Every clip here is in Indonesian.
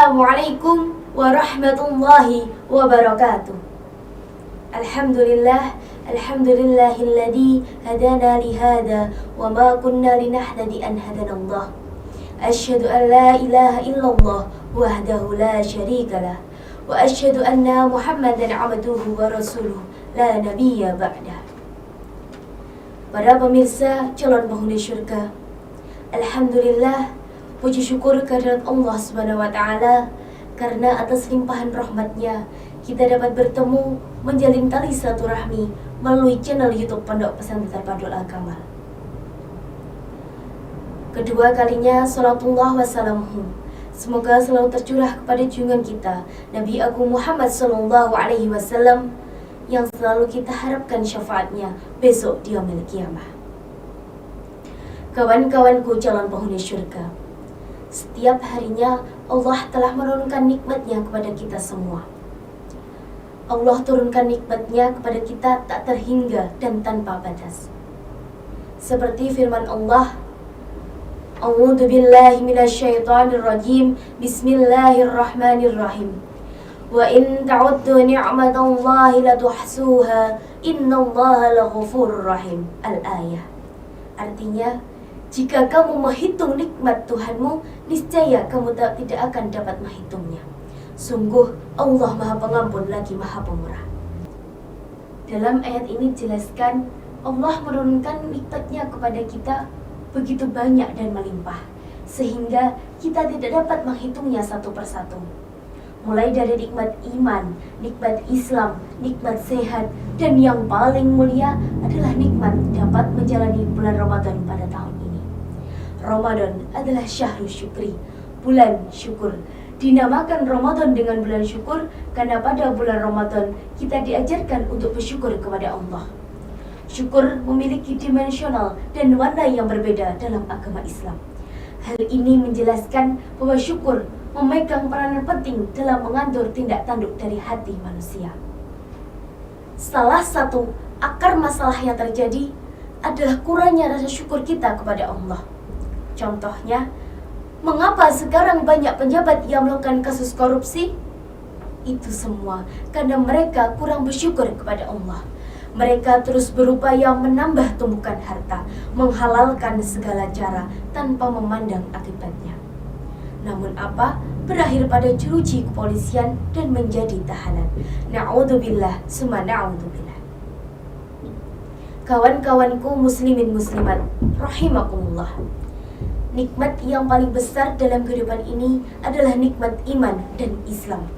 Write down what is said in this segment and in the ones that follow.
Assalamualaikum warahmatullahi wabarakatuh. Alhamdulillahilladzi hadana lihada wa ma kunna linahtadi an hadanallah. Asyhadu an la ilaha illallah wahdahu la syarikalah wa asyhadu anna Muhammadan abduhu wa rasuluh la nabiyya ba'dah. Para pemirsa calon penghuni syurga, alhamdulillah, puji syukur kehadirat Allah Subhanahu wa taala karena atas limpahan rahmatnya kita dapat bertemu menjalin tali silaturahmi melalui channel YouTube Pondok Pesantren Terpadu Al-Kamal. Kedua kalinya salatullah wassalamuhu semoga selalu tercurah kepada junjungan kita Nabi Agung Muhammad sallallahu alaihi wasallam yang selalu kita harapkan syafaatnya besok di yaumil qiyamah. Kawan-kawanku calon penghuni syurga, setiap harinya Allah telah menurunkan nikmatnya kepada kita semua. Allah turunkan nikmatnya kepada kita tak terhingga dan tanpa batas. Seperti firman Allah, A'udzu billahi minasyaitonir rajim. Bismillahirrahmanirrahim. Wa in ta'uddu ni'matallahi la tuhsuha. Innallaha laghafurur rahim. Al-ayah. Artinya, jika kamu menghitung nikmat Tuhanmu, niscaya kamu tidak akan dapat menghitungnya. Sungguh Allah Maha Pengampun lagi Maha Pemurah. Dalam ayat ini dijelaskan Allah menurunkan nikmatnya kepada kita begitu banyak dan melimpah, sehingga kita tidak dapat menghitungnya satu persatu. Mulai dari nikmat iman, nikmat Islam, nikmat sehat, dan yang paling mulia adalah nikmat dapat menjalani bulan Ramadan pada tahun ini. Ramadan adalah syahrul syukri, bulan syukur. Dinamakan Ramadan dengan bulan syukur karena pada bulan Ramadan kita diajarkan untuk bersyukur kepada Allah. Syukur memiliki dimensional dan warna yang berbeda dalam agama Islam. Hal ini menjelaskan bahwa syukur memegang peranan penting dalam mengatur tindak tanduk dari hati manusia. Salah satu akar masalah yang terjadi adalah kurangnya rasa syukur kita kepada Allah. Contohnya, mengapa sekarang banyak pejabat yang melakukan kasus korupsi? Itu semua karena mereka kurang bersyukur kepada Allah. Mereka terus berupaya menambah tumpukan harta, menghalalkan segala cara tanpa memandang akibatnya. Namun apa? Berakhir pada jeruji kepolisian dan menjadi tahanan. Na'udzubillah, summa na'udzubillah. Kawan-kawanku muslimin muslimat, rahimakumullah. Nikmat yang paling besar dalam kehidupan ini adalah nikmat iman dan Islam.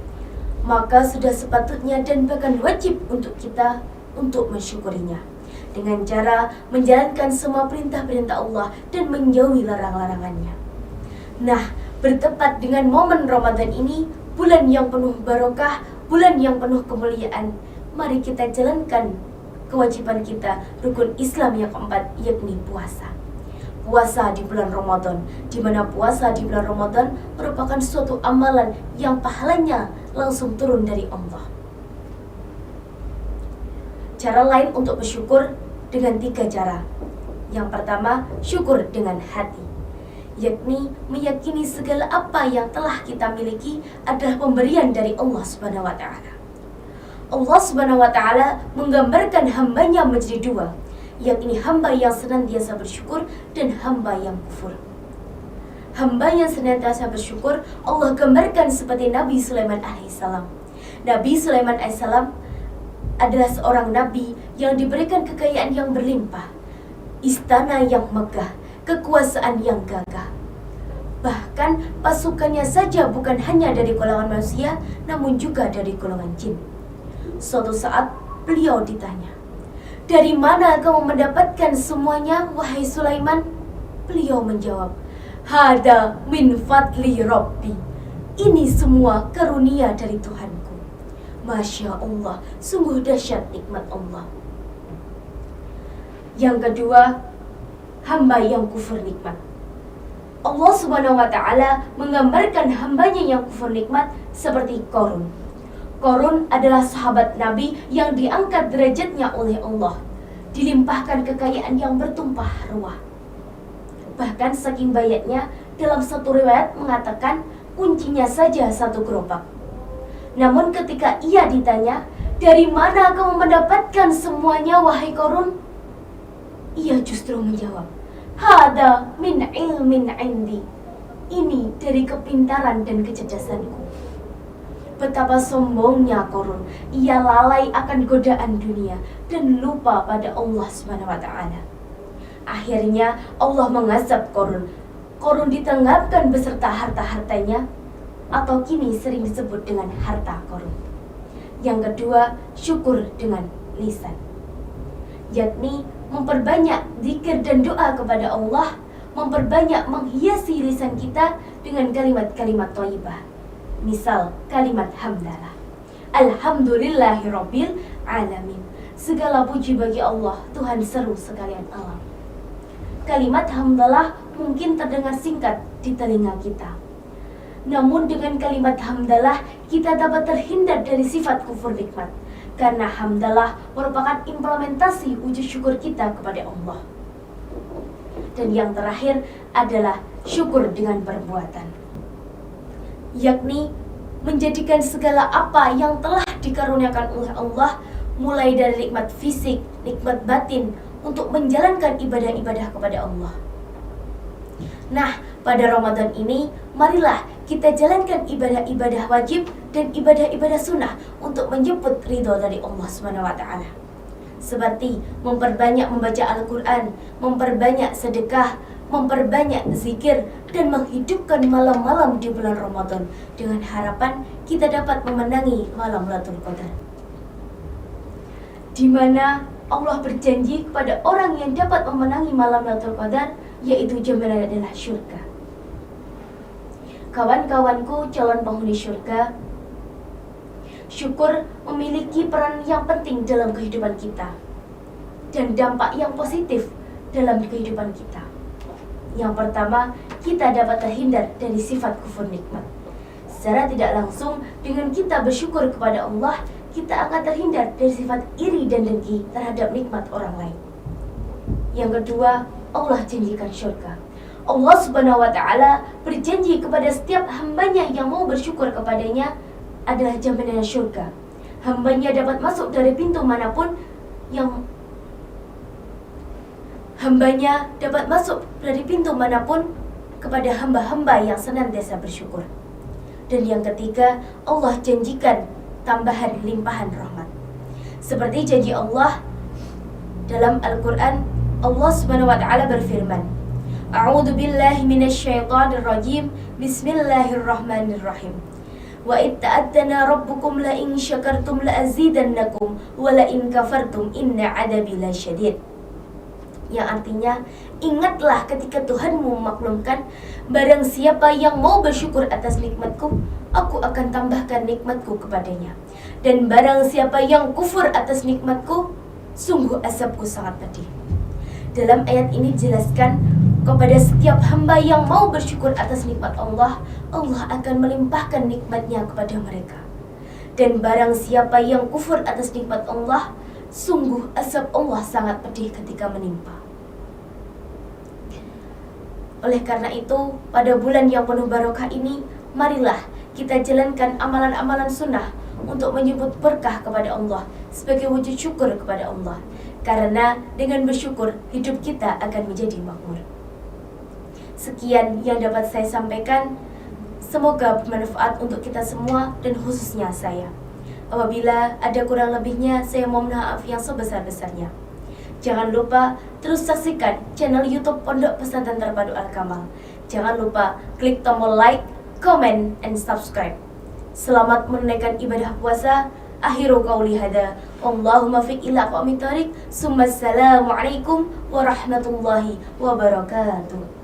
Maka sudah sepatutnya dan bahkan wajib untuk kita untuk mensyukurinya dengan cara menjalankan semua perintah-perintah Allah dan menjauhi larang-larangannya. Nah, bertepat dengan momen Ramadan ini, bulan yang penuh barokah, bulan yang penuh kemuliaan, mari kita jalankan kewajiban kita, rukun Islam yang keempat, yakni puasa. Puasa di bulan Ramadan, di mana puasa di bulan Ramadan merupakan suatu amalan yang pahalanya langsung turun dari Allah. Cara lain untuk bersyukur dengan 3 cara. Yang pertama, syukur dengan hati, yakni meyakini segala apa yang telah kita miliki adalah pemberian dari Allah Subhanahu wa taala. Allah Subhanahu wa taala menggambarkan hambanya menjadi 2, yakni hamba yang senantiasa bersyukur dan hamba yang kufur. Hamba yang senantiasa bersyukur Allah gambarkan seperti Nabi Sulaiman alaihissalam. Nabi Sulaiman alaihissalam adalah seorang nabi yang diberikan kekayaan yang berlimpah, istana yang megah, kekuasaan yang gagah. Bahkan pasukannya saja bukan hanya dari golongan manusia, namun juga dari golongan jin. Suatu saat beliau ditanya, "Dari mana kamu mendapatkan semuanya, wahai Sulaiman?" Beliau menjawab, "Hada min fadli Rabbi." Ini semua karunia dari Tuhanku. Masya Allah, sungguh dahsyat nikmat Allah. Yang kedua, hamba yang kufur nikmat. Allah Subhanahu wa taala menggambarkan hambanya yang kufur nikmat seperti Qarun. Qarun adalah sahabat Nabi yang diangkat derajatnya oleh Allah, dilimpahkan kekayaan yang bertumpah ruah. Bahkan saking banyaknya, dalam satu riwayat mengatakan kuncinya saja satu gerobak. Namun ketika ia ditanya, dari mana kamu mendapatkan semuanya wahai Qarun? Ia justru menjawab, hada min ilmin indi. Ini dari kepintaran dan kecerdasanku. Betapa sombongnya Qarun. Ia lalai akan godaan dunia dan lupa pada Allah SWT. Akhirnya Allah mengazab Qarun. Qarun ditenggelamkan beserta harta-hartanya, atau kini sering disebut dengan harta Qarun. Yang kedua, syukur dengan lisan, yakni memperbanyak zikir dan doa kepada Allah, memperbanyak menghiasi lisan kita dengan kalimat-kalimat thayyibah. Misal kalimat hamdalah. Alhamdulillahirabbil alamin. Segala puji bagi Allah, Tuhan seru sekalian alam. Kalimat hamdalah mungkin terdengar singkat di telinga kita. Namun dengan kalimat hamdalah kita dapat terhindar dari sifat kufur nikmat. Karena hamdalah merupakan implementasi wujud syukur kita kepada Allah. Dan yang terakhir adalah syukur dengan perbuatan, yakni menjadikan segala apa yang telah dikaruniakan oleh Allah, mulai dari nikmat fisik, nikmat batin, untuk menjalankan ibadah-ibadah kepada Allah. Nah, pada Ramadan ini, marilah kita jalankan ibadah-ibadah wajib dan ibadah-ibadah sunnah untuk menjemput ridho dari Allah SWT. Seperti memperbanyak membaca Al-Quran, memperbanyak sedekah, memperbanyak zikir, dan menghidupkan malam-malam di bulan Ramadan dengan harapan kita dapat memenangi malam Lailatul Qadar, di mana Allah berjanji kepada orang yang dapat memenangi malam Lailatul Qadar, yaitu jaminannya adalah syurga. Kawan-kawanku calon penghuni syurga, syukur memiliki peran yang penting dalam kehidupan kita dan dampak yang positif dalam kehidupan kita. Yang pertama, kita dapat terhindar dari sifat kufur nikmat. Secara tidak langsung, dengan kita bersyukur kepada Allah, kita akan terhindar dari sifat iri dan dengki terhadap nikmat orang lain. Yang kedua, Allah janjikan syurga. Allah Subhanahu wa Ta'ala berjanji kepada setiap hambanya yang mau bersyukur kepadanya adalah jaminan syurga. Hambanya dapat masuk dari pintu manapun kepada hamba-hamba yang senantiasa bersyukur. Dan yang ketiga, Allah janjikan tambahan limpahan rahmat. Seperti janji Allah dalam Al-Quran, Allah Subhanahu wa Ta'ala berfirman, A'udzu billahi minasyaitonir rajim. Bismillahirrahmanirrahim. Wa id ta'addana rabbukum la in syakartum la azidannakum wa la in kafartum inna 'adabi lasyadid. Yang artinya, ingatlah ketika Tuhanmu memaklumkan, barang siapa yang mau bersyukur atas nikmatku, aku akan tambahkan nikmatku kepadanya. Dan barang siapa yang kufur atas nikmatku, sungguh azabku sangat pedih. Dalam ayat ini dijelaskan, kepada setiap hamba yang mau bersyukur atas nikmat Allah, Allah akan melimpahkan nikmatnya kepada mereka. Dan barang siapa yang kufur atas nikmat Allah, sungguh azab Allah sangat pedih ketika menimpa. Oleh karena itu, pada bulan yang penuh barokah ini, marilah kita jalankan amalan-amalan sunnah untuk menyebut berkah kepada Allah sebagai wujud syukur kepada Allah. Karena dengan bersyukur, hidup kita akan menjadi makmur. Sekian yang dapat saya sampaikan. Semoga bermanfaat untuk kita semua dan khususnya saya. Apabila ada kurang lebihnya, saya mohon maaf yang sebesar-besarnya. Jangan lupa terus saksikan channel YouTube Pondok Pesantren Terpadu Al-Kamal. Jangan lupa klik tombol like, comment, and subscribe. Selamat menunaikan ibadah puasa. Akhiru qauli hada. Allahumma fiq ila aqwamit thariq. Assalamualaikum warahmatullahi wabarakatuh.